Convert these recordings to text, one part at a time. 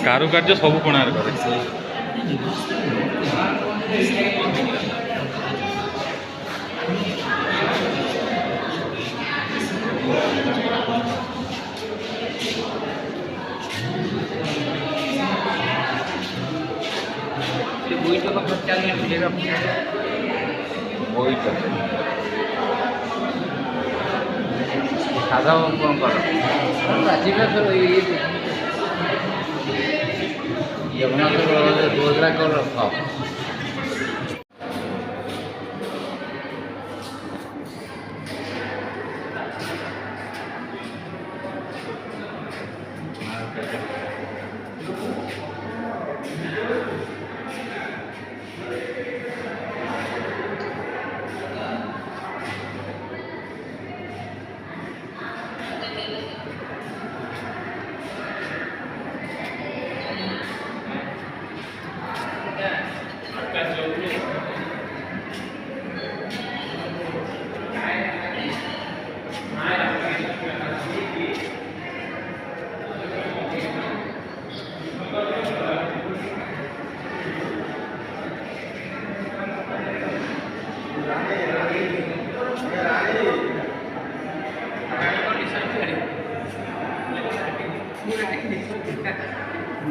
କାରୁକାର୍ଯ୍ୟ ସବୁ କୋଣାର୍କରେ। ସାଧା କଣ କର ଜଗନ୍ନାଥ ଦୋଦରା କର ରଖ।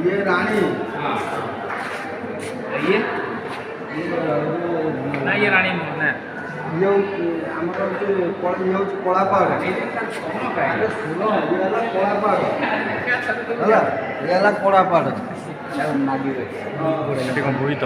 ये रानी ये ना ये रानी ना ये आमर ये कला पाड़ कला पाड़ है कला पाड़ ସେଠି କ'ଣ ବୋଇ ତ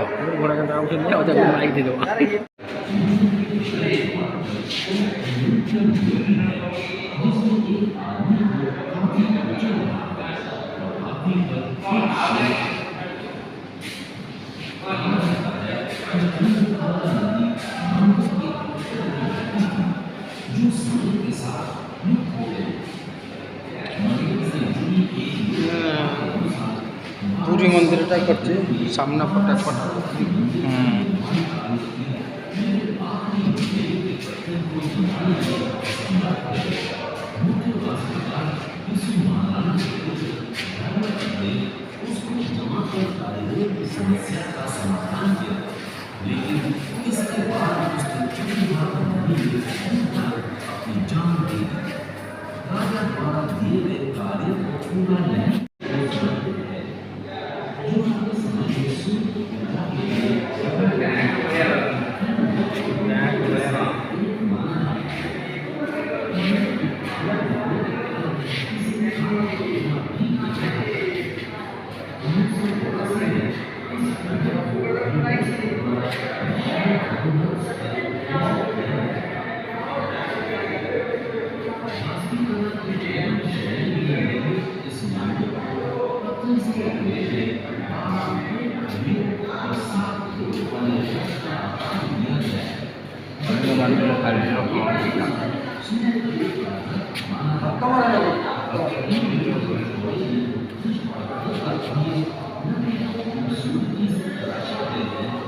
पूरी मंदिरटा करছে सामना फटाफट Thank you.